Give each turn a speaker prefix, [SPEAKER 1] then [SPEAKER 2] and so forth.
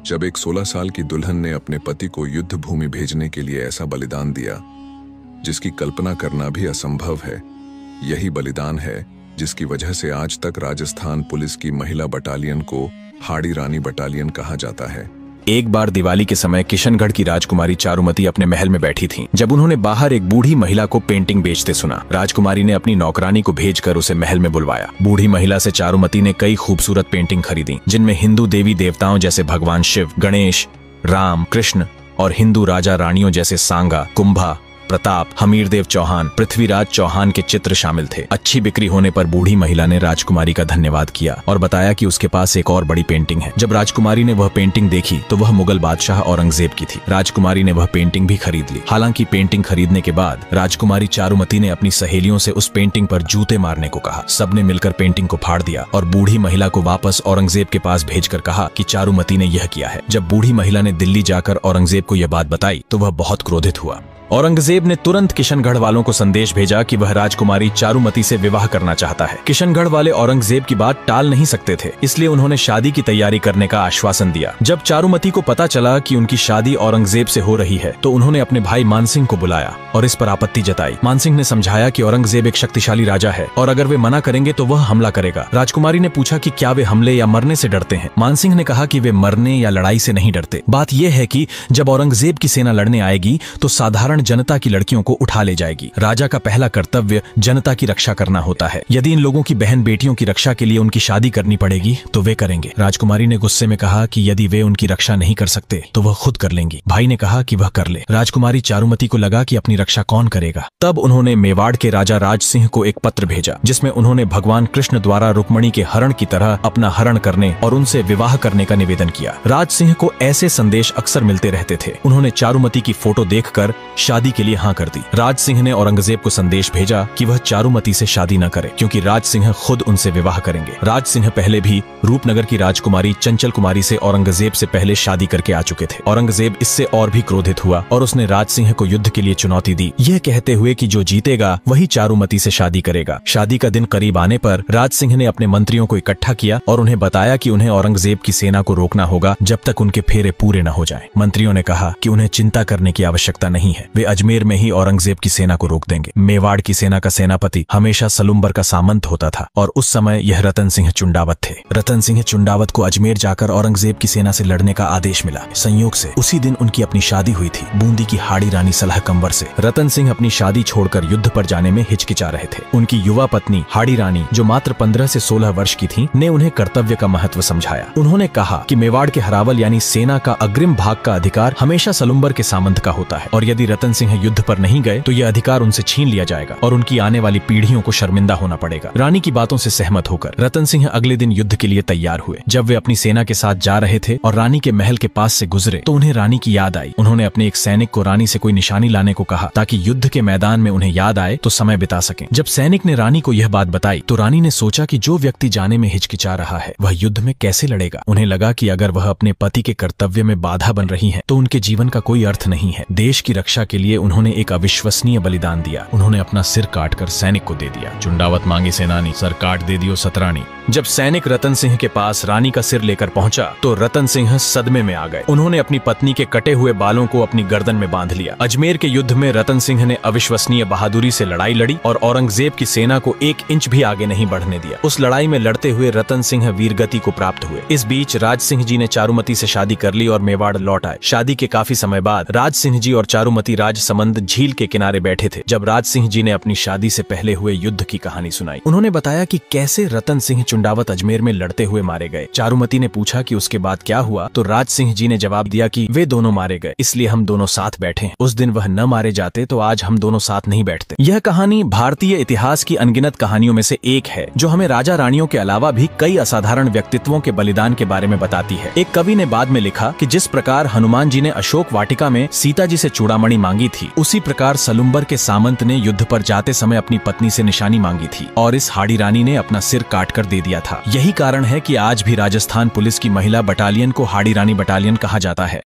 [SPEAKER 1] जब एक 16 साल की दुल्हन ने अपने पति को युद्ध भूमि भेजने के लिए ऐसा बलिदान दिया जिसकी कल्पना करना भी असंभव है। यही बलिदान है जिसकी वजह से आज तक राजस्थान पुलिस की महिला बटालियन को हाड़ी रानी बटालियन कहा जाता है।
[SPEAKER 2] एक बार दिवाली के समय किशनगढ़ की राजकुमारी चारुमती अपने महल में बैठी थीं। जब उन्होंने बाहर एक बूढ़ी महिला को पेंटिंग बेचते सुना, राजकुमारी ने अपनी नौकरानी को भेजकर उसे महल में बुलवाया। बूढ़ी महिला से चारुमती ने कई खूबसूरत पेंटिंग खरीदी, जिनमें हिंदू देवी देवताओं जैसे भगवान शिव, गणेश, राम, कृष्ण और हिंदू राजा रानियों जैसे सांगा, कुंभा, प्रताप, हमीरदेव चौहान, पृथ्वीराज चौहान के चित्र शामिल थे। अच्छी बिक्री होने पर बूढ़ी महिला ने राजकुमारी का धन्यवाद किया और बताया कि उसके पास एक और बड़ी पेंटिंग है। जब राजकुमारी ने वह पेंटिंग देखी तो वह मुगल बादशाह औरंगजेब की थी। राजकुमारी ने वह पेंटिंग भी खरीद ली। हालांकि पेंटिंग खरीदने के बाद राजकुमारी चारुमती ने अपनी सहेलियों से उस पेंटिंग पर जूते मारने को कहा। सबने मिलकर पेंटिंग को फाड़ दिया और बूढ़ी महिला को वापस औरंगजेब के पास भेजकर कहा कि चारुमती ने यह किया है। जब बूढ़ी महिला ने दिल्ली जाकर औरंगजेब को यह बात बताई तो वह बहुत क्रोधित हुआ। औरंगजेब ने तुरंत किशनगढ़ वालों को संदेश भेजा कि वह राजकुमारी चारुमती से विवाह करना चाहता है। किशनगढ़ वाले औरंगजेब की बात टाल नहीं सकते थे, इसलिए उन्होंने शादी की तैयारी करने का आश्वासन दिया। जब चारुमती को पता चला कि उनकी शादी औरंगजेब से हो रही है तो उन्होंने अपने भाई मानसिंह को बुलाया और इस पर आपत्ति जताई। मानसिंह ने समझाया कि औरंगजेब एक शक्तिशाली राजा है और अगर वे मना करेंगे तो वह हमला करेगा। राजकुमारी ने पूछा कि क्या वे हमले या मरने से डरते हैं। मानसिंह ने कहा कि वे मरने या लड़ाई से नहीं डरते। बात यह है कि जब औरंगजेब की सेना लड़ने आएगी तो साधारण जनता की लड़कियों को उठा ले जाएगी। राजा का पहला कर्तव्य जनता की रक्षा करना होता है। यदि इन लोगों की बहन बेटियों की रक्षा के लिए उनकी शादी करनी पड़ेगी तो वे करेंगे। राजकुमारी ने गुस्से में कहा कि यदि वे उनकी रक्षा नहीं कर सकते तो वह खुद कर लेंगी। भाई ने कहा कि वह कर ले। राजकुमारी चारुमती को लगा कि अपनी रक्षा कौन करेगा। तब उन्होंने मेवाड़ के राजा राज सिंह को एक पत्र भेजा जिसमें उन्होंने भगवान कृष्ण द्वारा रुक्मणी के हरण की तरह अपना हरण करने और उनसे विवाह करने का निवेदन किया। राज सिंह को ऐसे संदेश अक्सर मिलते रहते थे। उन्होंने चारुमती की फोटो देखकर शादी के लिए हाँ कर दी। राज सिंह ने औरंगजेब को संदेश भेजा कि वह चारुमती से शादी न करे क्योंकि राज सिंह खुद उनसे विवाह करेंगे। राज सिंह पहले भी रूपनगर की राजकुमारी चंचल कुमारी से औरंगजेब से पहले शादी करके आ चुके थे। औरंगजेब इससे और भी क्रोधित हुआ और उसने राज सिंह को युद्ध के लिए चुनौती दी, यह कहते हुए कि जो जीतेगा वही चारुमती से शादी करेगा। शादी का दिन करीब आने पर राज सिंह ने अपने मंत्रियों को इकट्ठा किया और उन्हें बताया कि उन्हें औरंगजेब की सेना को रोकना होगा जब तक उनके फेरे पूरे न हो जाएं। मंत्रियों ने कहा कि उन्हें चिंता करने की आवश्यकता नहीं है, वे अजमेर में ही औरंगजेब की सेना को रोक देंगे। मेवाड़ की सेना का सेनापति हमेशा सलुम्बर का सामंत होता था और उस समय यह रतन सिंह चुंडावत थे। रतन सिंह चुंडावत को अजमेर जाकर औरंगजेब की सेना से लड़ने का आदेश मिला। संयोग से उसी दिन उनकी अपनी शादी हुई थी बूंदी की हाड़ी रानी सलह कंवर से। रतन सिंह अपनी शादी छोड़कर युद्ध पर जाने में हिचकिचा रहे थे। उनकी युवा पत्नी हाड़ी रानी, जो मात्र 15 से 16 वर्ष की थी, ने उन्हें कर्तव्य का महत्व समझाया। उन्होंने कहा कि मेवाड़ के हरावल यानी सेना का अग्रिम भाग का अधिकार हमेशा सलुम्बर के सामंत का होता है और यदि रतन सिंह युद्ध पर नहीं गए तो यह अधिकार उनसे छीन लिया जाएगा और उनकी आने वाली पीढ़ियों को शर्मिंदा होना पड़ेगा। रानी की बातों से सहमत होकर रतन सिंह अगले दिन युद्ध के लिए तैयार हुए। जब वे अपनी सेना के साथ जा रहे थे और रानी के महल के पास से गुजरे तो उन्हें रानी की याद आई। उन्होंने अपने एक सैनिक को रानी से कोई निशानी लाने को कहा ताकि युद्ध के मैदान में उन्हें याद आए तो समय बिता सकें। जब सैनिक ने रानी को यह बात बताई तो रानी ने सोचा कि जो व्यक्ति जाने में हिचकिचा रहा है वह युद्ध में कैसे लड़ेगा। उन्हें लगा कि अगर वह अपने पति के कर्तव्य में बाधा बन रही है तो उनके जीवन का कोई अर्थ नहीं है। देश की रक्षा के लिए उन्होंने एक अविश्वसनीय बलिदान दिया। उन्होंने अपना सिर काटकर सैनिक को दे दिया। चुंडावत मांगी सेनानी, सर काट दे दियो सतरानी। जब सैनिक रतन सिंह के पास रानी का सिर लेकर पहुंचा तो रतन सिंह सदमे में आ गए। उन्होंने अपनी पत्नी के कटे हुए बालों को अपनी गर्दन में बांध लिया। अजमेर के युद्ध में रतन सिंह ने अविश्वसनीय बहादुरी से लड़ाई लड़ी और औरंगजेब की सेना को 1 इंच भी आगे नहीं बढ़ने दिया। उस लड़ाई में लड़ते हुए रतन सिंह वीरगति को प्राप्त हुए। इस बीच राज सिंह जी ने चारुमती से शादी कर ली और मेवाड़ लौट आए। शादी के काफी समय बाद राज सिंह जी और चारुमती राजसमंद झील के किनारे बैठे थे जब राज सिंह जी ने अपनी शादी से पहले हुए युद्ध की कहानी सुनाई। उन्होंने बताया कि कैसे रतन सिंह चुंडावत अजमेर में लड़ते हुए मारे गए। चारुमती ने पूछा कि उसके बाद क्या हुआ तो राज सिंह जी ने जवाब दिया कि वे दोनों मारे गए, इसलिए हम दोनों साथ बैठे हैं। उस दिन वह न मारे जाते तो आज हम दोनों साथ नहीं बैठते। यह कहानी भारतीय इतिहास की अनगिनत कहानियों में से एक है जो हमें राजा रानियों के अलावा भी कई असाधारण व्यक्तित्वों के बलिदान के बारे में बताती है। एक कवि ने बाद में लिखा कि जिस प्रकार हनुमान जी ने अशोक वाटिका में सीता जी से चूड़ामणि मांगी थी, उसी प्रकार सलुम्बर के सामंत ने युद्ध पर जाते समय अपनी पत्नी से निशानी मांगी थी और इस हाड़ी रानी ने अपना सिर काटकर दे दिया था। यही कारण है कि आज भी राजस्थान पुलिस की महिला बटालियन को हाड़ी रानी बटालियन कहा जाता है।